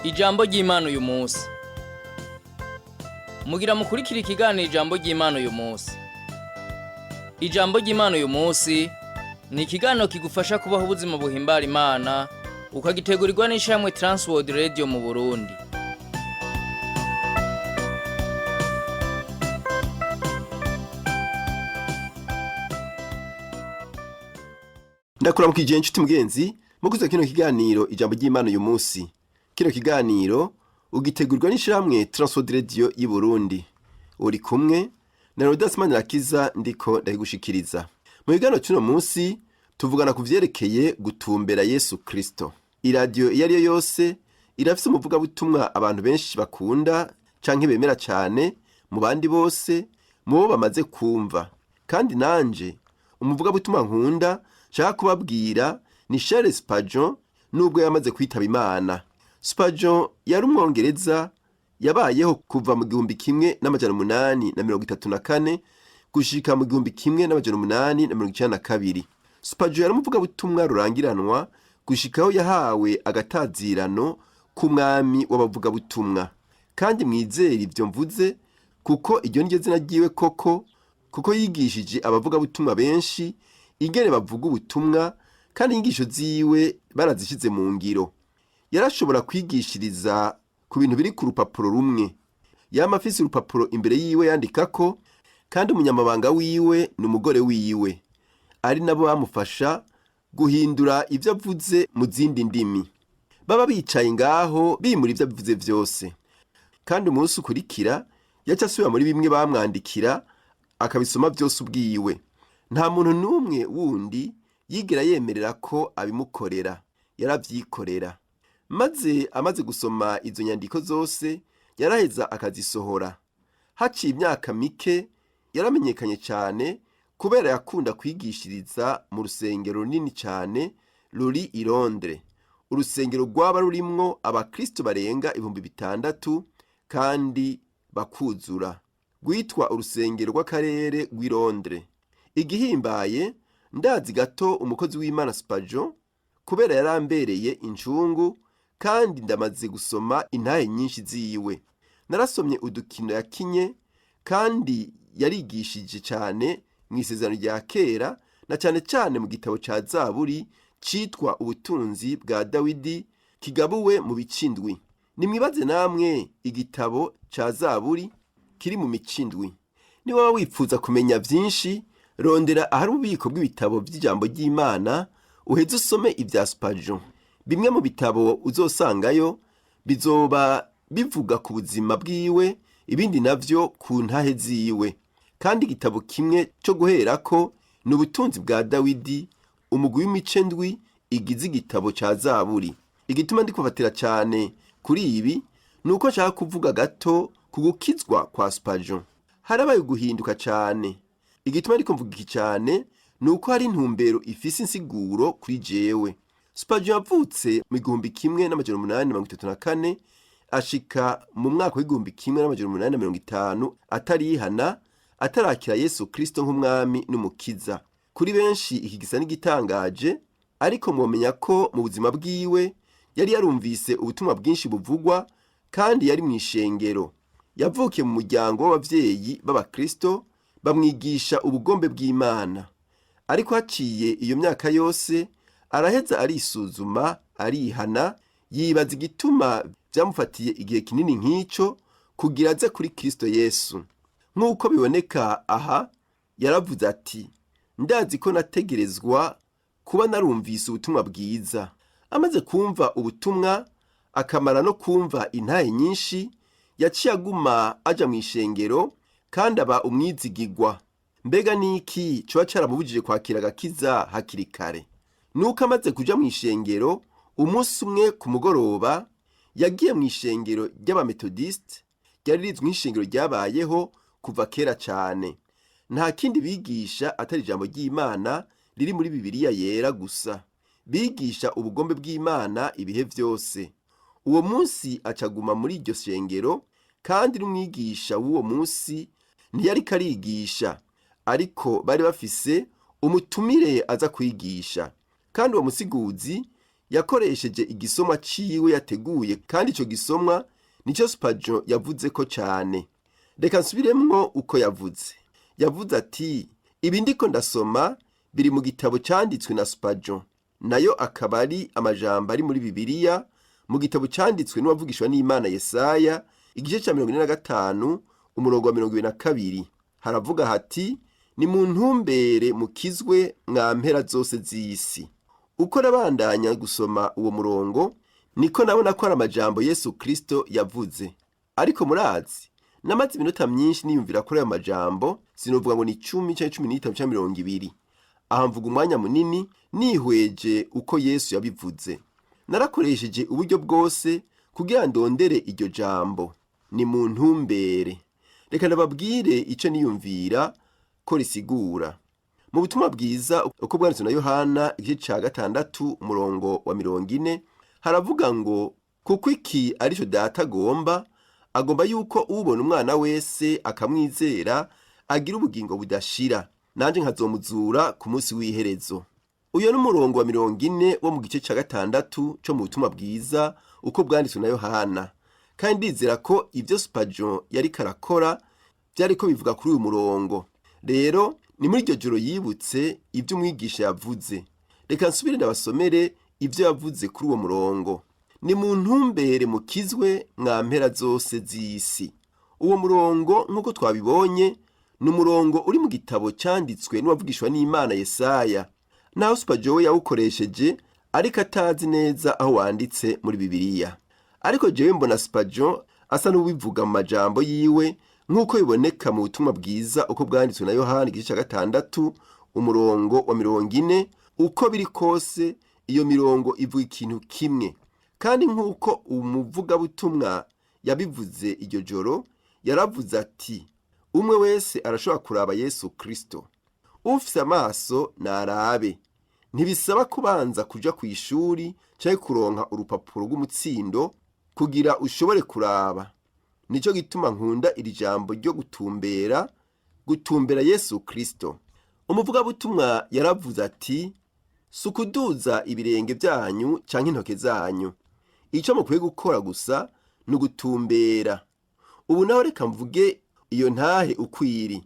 Ijambo ry'Imana uyu munsi. Mugira mukurikira ikiganiro ijambo ry'Imana uyu munsi. Ijambo ry'Imana uyu munsi ni ikiganiro kigufasha kubaho ubuzima buhimbara Imana, ukagitegurirwa n'ishyirahamwe Transworld Radio mu Burundi. Ndakuramukije inshuti mugenzi, mukuze kino kiganiro ijambo ry'Imana uyu munsi. Kino kiganiro ugitegurwa n'ishyirahamwe Transworld Radio y'u Burundi. Uri kumwe na Rohero I ndiko ndayigushikiriza. Mu kiganiro cy'uno munsi tuvugana ku vyerekeye gutumbera Yesu Kristo. Iradiyo iyo ariyo yose irafise umuvugabutumwa abantu benshi bakunda canke bemera cyane mu bandi bose mubo bamaze kumva. Kandi nanje umuvugabutumwa nkunda nshaka kubabwira ni Charles Spurgeon, nubwo yamaze kwitaba Imana. Spurgeon yari umwongereza yabayeho kuva mu 1834 gushika mu 1892. Spurgeon yari umuvugabutumwa rurangiranwa gushikaho yahawe agatazirano k'umwami w'abavugabutumwa. Kandi mwizere ivyo mvuze kuko iryo niryo zina ryiwe kuko yigishije abavugabutumwa benshi ingene bavuga ubutumwa, kandi inyigisho ziwe barazishize mu ngiro. Yarashobora kwigishiriza ku bintu biri ku rupapuro rumwe. Yama afise urupapuro imbere yiwe yandikako, kandi umunyamabanga wiwe ni umugore wiwe, ari nabo bamufasha guhindura ivyo avuze mu zindi ndimi. Baba bicaye ngaho bimura ivyo avuze vyose. Kandi umunsi ukurikira yaca asubira muri bimwe bamwandikira akabisoma vyose ubwiwe. Nta muntu n'umwe wundi yigera yemerera ko abimukorera, yaravyikorera. Maze amaze gusoma izo nyandiko zose yaraheza akazisohora. Haciye imyaka mike yaramenyekanye cyane kubera yakunda kwigishiriza mu rusengero runini cyane ruri i Londres. Urusengero rwaba rurimwo abakristo barenga 6,000 kandi bakuzura, rwitwa urusengero rw'akarere rw'i Londres. Igihimbaye ndazi gato umukozi w'Imana Spurgeon kubera yarambereye incungu, kandi ndamaze gusoma intahe nyinshi ziwe. Narasomye udukino yakinye, kandi yarigishije cyane mu isezerano rya kera, na cyane cyane mu gitabo ca Zaburi citwa ubutunzi bwa Dawidi, kigabuwe mu bicindwi. Nimwibaze namwe igitabo ca Zaburi kiri mu micindwi. Ni waba wifuza kumenya vyinshi, rondera ahari ububiko bw'ibitabo by'ijambo ry'Imana uheze usome ibya Spurgeon. Bimwe mu bitabo uzosangayo bizoba bivuga ku buzima bwiwe, ibindi navyo ku ntahe ziwe. Kandi igitabo kimwe cyo guherako ni ubutunzi bwa Dawidi, umugwi w'imice ndwi igize igitabo ca Zaburi. Igituma ndikufatira cyane kuri ibi nuko nshaka kuvuga gato ku gukizwa kwa Spurgeon. Harabaye guhinduka cyane. Igituma ariko mvuga iki cyane nuko hari intumbero ifise insiguro kuri jewe. Spurgeon yavutse mu 1834 ashika mu mwaka w'1850 atarihana, atarakira Yesu Kristo nk'umwami n'umukiza. Kuri benshi iki gisa n'igitangaje, ariko mwomenya ko mu buzima bwiwe yari yarumvise ubutumwa bwinshi buvugwa, kandi yari mu ishengero. Yavukiye mu muryango w'abavyeyi b'abakristo bamwigisha ubugombe bw'Imana. Ariko haciye iyo myaka yose araheza arisuzuma, arihana, yibaza igituma vyamufatiye igihe kinini nk'ico kugira aze kuri Kristo Yesu. Nk'uko biboneka aha, yaravuze ati, ndazi ko nategerezwa kuba narumvise ubutumwa bwiza. Amaze kumva ubutumwa akamara no kumva intahe nyinshi, yaciye aguma aja mu ishengero, kandi aba umwizigigwa. Mbega niki coba caramubujije kwakira agakiza hakiri kare? Nuko amaze kuja mu ishengero, umunsi umwe ku mugoroba yagiye mu ishengero ry'abametodiste, ryari rizwi nk'ishengero ryabayeho kuva kera cyane. Nta kindi bigisha atari ijambo ry'Imana riri muri Bibiliya yera gusa. Bigisha ubugombe bw'Imana ibihe vyose. Uwo munsi acaguma muri iryo shengero, kandi n'umwigisha w'uwo munsi ntiyari karigisha, ariko bari bafise umutumire aza kwigisha. Kandi uwo musiguzi yakoresheje igisomwa ciwe yateguye, kandi ico gisomwa nico Spurgeon yavuze ko cyane. Reka nsubiremwo uko yavuze. Yavuze ati, ibi ndiko ndasoma biri mu gitabo cyanditswe na Spurgeon, nayo akaba ari amajambo ari muri Bibiliya, mu gitabo cyanditswe n'uwavugishwa n'Imana Yesaya, igice cya 45 umurongo wa 22. Haravuga hati, ni mu ntumbere mukizwe mwa mpera zose z'isi. Uko nabandanya gusoma uwo murongo, niko nabona ko ari amajambo Yesu Kristo yavuze. Ariko murazi, namaze iminota myinshi niyumvira kuri ayo majambo, sinovuga ngo ni 10 cyangwa 15 cyangwa 20. Aha mvuga umwanya munini nihweje uko Yesu yabivuze. Narakoresheje uburyo bwose kugira ndondere iryo jambo, ni mu ntumbere. Reka ndababwire ico niyumvira ko risigura. Mu butumwa bwiza uko bwanditswe na Yohana igice ca 6 umurongo wa 40, haravuga ngo, kuko iki arico Data agomba yuko ubona umwana wese akamwizera agira ubugingo budashira, nanje nkazomuzura ku munsi w'iherezo. Uyo n'umurongo wa 40 wo mu gice ca 6 cyo mu butumwa bwiza uko bwanditswe na Yohana. Kandi ndizera ko ivyo Spurgeon yari karakora byari ko bivuga kuri uyu murongo. Rero ni muri iryo joro yibutse ivyo umwigisha yavuze. Reka nsubire ndabasomere ivyo yavuze kuri uwo murongo. Ni mu ntumbere mukizwe mwa mpera zose z'isi. Uwo murongo nk'uko twabibonye ni umurongo uri mu gitabo cyanditswe n'uwavugishwa n'Imana Yesaya. Naho Spurgeon yawukoresheje ariko atazi neza aho wanditse muri Bibiliya. Ariko jewe mbona Spurgeon asa n'ubivuga mu majambo yiwe nk'uko biboneka mu butumwa bwiza uko bwanditswe na Yohana igice ca 6 umurongo wa 40. Uko biri kose iyo mirongo ivuga ikintu kimwe, kandi nk'uko umuvugabutumwa yabivuze iryo joro, yaravuze ati, umwe wese arashobora kuraba Yesu Kristo. Ufise amaso narabe. Ntibisaba kubanza kuja ku ishuri cyangwa kuronka urupapuro rw'umutsindo kugira ushobore kuraba. Nico gituma nkunda iri jambo ryo gutumbera Yesu Kristo. Umuvugabutumwa yaravuze ati, sukuduza ibirenge byanyu canke intoke zanyu. Ico mukwiye gukora gusa ni ugutumbera. Ubu naho reka mvuge iyo ntahe ukwiri.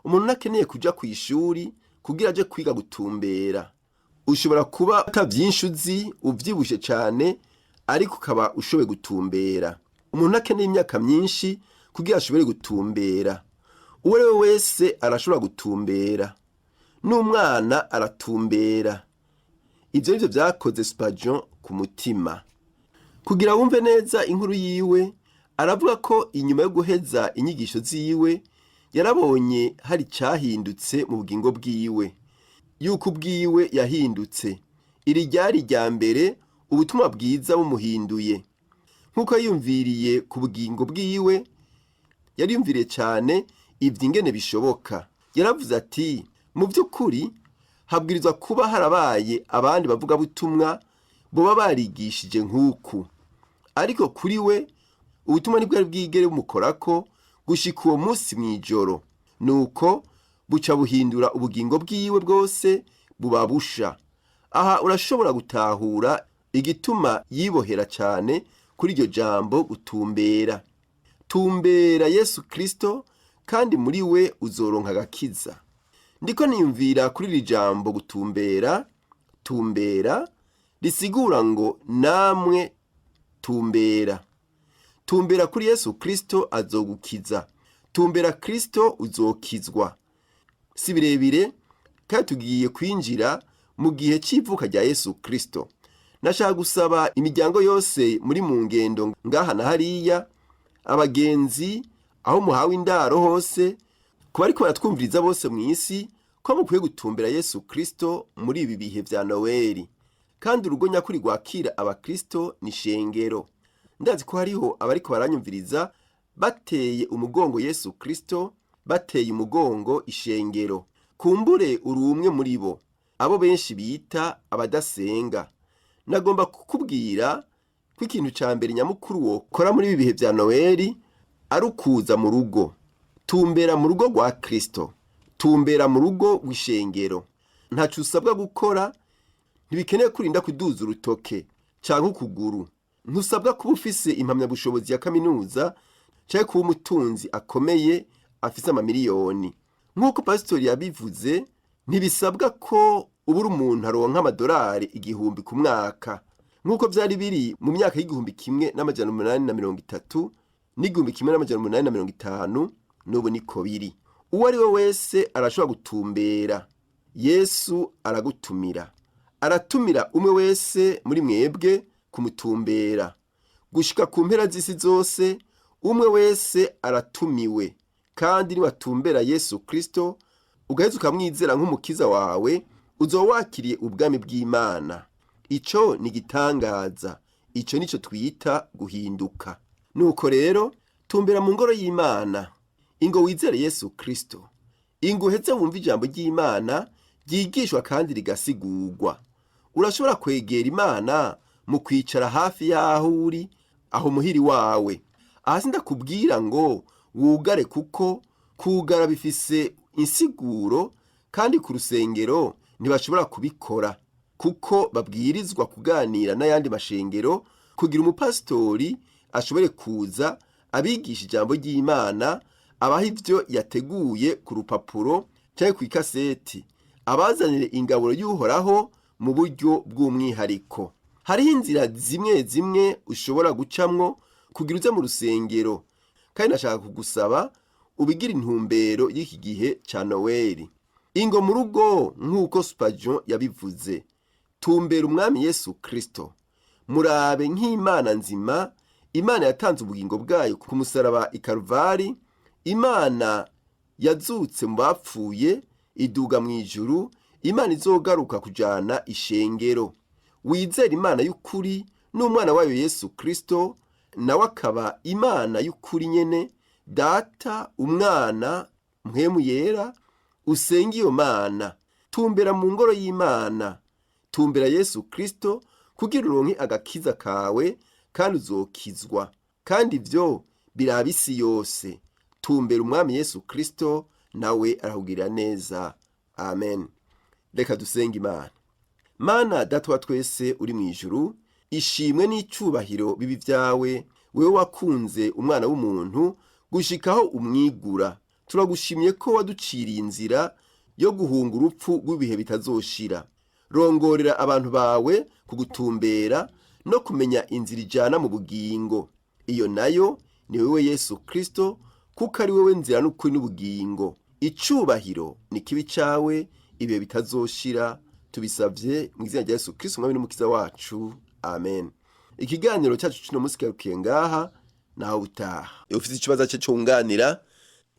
Umuntu nakeneye kuja ku ishuri kugira aje kwiga gutumbera. Ushobora kuba atavyinshi uzi, uvyibushe cyane, ariko ukaba ushoboye gutumbera. Umuntu akeneye imyaka myinshi kugira ashobore gutumbera. Uwo ari we wese arashobora gutumbera. N'umwana aratumbera. Ivyo nivyo vyakoze Spurgeon ku mutima. Kugira wumve neza inkuru yiwe, aravuga ko inyuma yo guheza inyigisho ziwe yarabonye hari cyahindutse mu bugingo bwiwe, yuko ubwiwe yahindutse. Iri ryari rya mbere ubutumwa bwiza bumuhinduye. Nkuko yumviriye ku bugingo bwiwe, yariyumviriye cyane ivy'ingene bishoboka. Yaravuze ati, mu by'ukuri habwirizwa kuba harabaye abandi bavuga butumwa boba barigishije nk'uku, ariko kuri we ubutumwa nibwo bwigere bumukorako gushika uwo munsi mw'ijoro. Nuko buca buhindura ubugingo bwiwe bwose bubabusha. Aha urashobora gutahura igituma yibohera cyane kuri iryo jambo gutumbera. Tumbera Yesu Kristo kandi muri we uzoronka agakiza. Ndiko niyumvira kuri iri jambo gutumbera, tumbera risigura ngo namwe tumbera. Tumbera kuri Yesu Kristo azogukiza. Tumbera Kristo uzokizwa. Si birebire kandi tugiye kwinjira mu gihe cy'ivuka rya Yesu Kristo. Nashaka gusaba imiryango yose muri mu ngendo ngaha na hariya, abagenzi aho muhawe indaro hose, kuba ariko baratwumviriza bose mu isi, ko mukwiye gutumbera Yesu Kristo muri ibi bihe vya Noeli. Kandi urugo nyakuri rwakira abakristo ni shengero. Ndazi ko hariho abariko baranyumviriza bateye umugongo Yesu Kristo, bateye umugongo ishengero. Kumbure uri umwe muri bo, abo benshi bita abadasenga. Nagomba kukubwira ko ikintu ca mbere nyamukuru wokora muri ibi bihe vya Noeli ari ukuza mu rugo. Tumbera mu rugo rwa Kristo. Tumbera mu rugo rw'ishengero. Ntaco usabwa gukora, ntibikeneye kurinda kuduza urutoke canke ukuguru. Ntusabwa kuba ufise impamyabushobozi ya kaminuza canke kuba umutunzi akomeye afise amamiliyoni. Nk'uko pasitori yabivuze, ntibisabwa ko ubura umuntu aronka amadolari 1,000 ku mwaka, nk'uko vyari biri mu myaka y'1830 n'1850. N'ubu niko biri. Uwo ari we wese arashobora gutumbera. Yesu aragutumira, aratumira umwe wese muri mwebwe kumutumbera. Gushika ku mpera z'isi zose, umwe wese aratumiwe. Kandi niwatumbera Yesu Kristo, ugaheza ukamwizera nk'umukiza wawe, uzowakiriye ubwami bw'Imana. Ico ni gitangaza. Ico nico twita guhinduka. Nuko rero, tumbera mu ngoro y'Imana. Ingo wizere Yesu Kristo. Ingo uheze wumva ijambo ry'Imana ryigishwa kandi rigasigurwa. Urashobora kwegera Imana mu kwicara hafi yaho uri, aho muhiri wawe. Aha sindakubwira ngo wugare, kuko kugara bifise insiguro, kandi ku rusengero ntibashobora kubikora, kuko babwirizwa kuganira n'ayandi mashengero kugira umupasitori ashobore kuza abigisha ijambo ry'Imana, abaha ivyo yateguye ku rupapuro canke ku ikaseti, abazanire ingaburo y'Uhoraho mu buryo bw'umwihariko. Hariho inzira zimwe zimwe ushobora gucamwo kugira uze mu rusengero, kandi nashaka kugusaba ubigira intumbero y'iki gihe ca Noeli. Ingo mu rugo nk'uko Spurgeon yabivuze, tumbera umwami Yesu Kristo. Murabe nk'Imana nzima, Imana yatanze ubugingo bwayo ku musaraba i Karuvali. Imana yazutse mu bapfuye, iduga mu ijuru. Imana izogaruka kujana ishengero. Wizera Imana y'ukuri n'umwana wayo Yesu Kristo, nawe akaba Imana y'ukuri nyene, Data, Umwana, Mpwemu Yera. Usenga iyo Mana. Tumbera mu ngoro y'Imana. Tumbera Yesu Kristo kugira uronke agakiza kawe, kandi uzokizwa. Kandi ivyo biraba isi yose. Tumbera umwami Yesu Kristo, nawe arahugirira neza. Amen. Reka dusenga Imana. Mana Data wa twese uri mu ijuru, ishimwe n'icubahiro bibi vyawe, wewe wakunze umwana w'umuntu gushikaho umwigura. Turagushimye ko waduciriye inzira yo guhunga urupfu rw'ibihe bitazoshira. Rongorera abantu bawe kugutumbera no kumenya inzira ijana mu bugingo. Iyo nayo ni wewe Yesu Kristo, kuko ari wewe nzira n'ukuri n'ubugingo. Icubahiro ni kibi cawe ibihe bitazoshira. Tubisavye mu izina rya Yesu Kristo umwami n'umukiza wacu. Amen. Ikiganiro cyacu kino munsi kigarukiye ngaha, naho utaha. Ufite ikibazo cyo kunganira,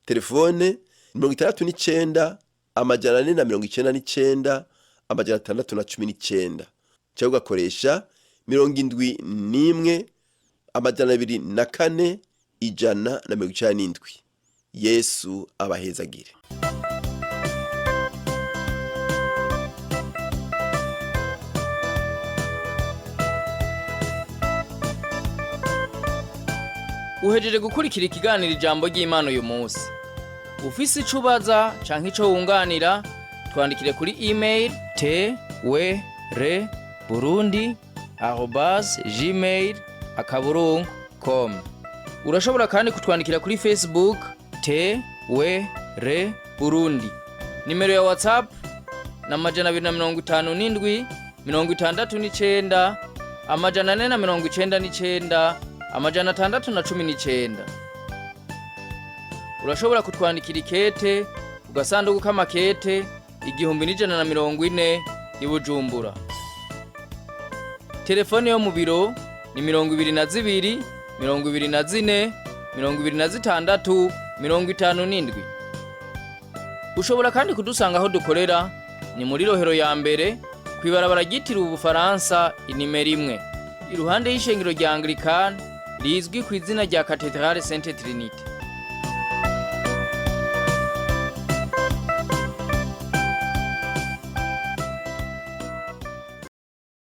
telefone 69 499 619, cyangwa ugakoresha 71 204 197. Yesu abahezagire. Uhejeje gukurikira ikiganiro ijambo ry'Imana uyu munsi. Ufise ico ubaza canke ico wunganira, twandikire kuri email twereburundi@gmail.com. Urashobora kandi kutwandikira kuri Facebook Burundi. Nimero ya Whatsapp na 257 69 499 619. Urashobora kutwandikira ikete ugasanduku k'amakete 1140 i Bujumbura. Telefone yo mu biro ni 22 24 26 57. Ushobora kandi kudusanga aho dukorera ni muri Rohero ya mbere kwibarabara ryitiriwe Ubufaransa inimero 1, iruhande y'ishengero rya Anglikani rizwi ku izina rya Cathedrale Sainte Trinité.